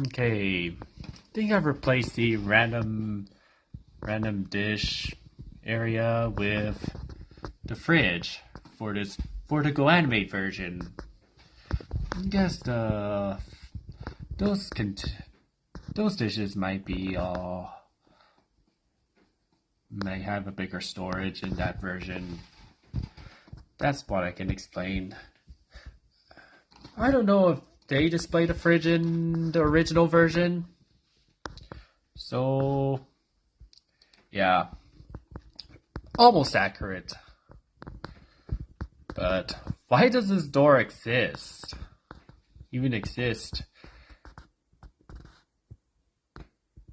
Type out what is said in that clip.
Okay, think I've replaced the random dish area with the fridge for the GoAnimate version. I guess those dishes might have a bigger storage in that version. That's what I can explain. I don't know if they display the fridge in the original version. So, yeah, almost accurate. But why does this door exist? Even exist?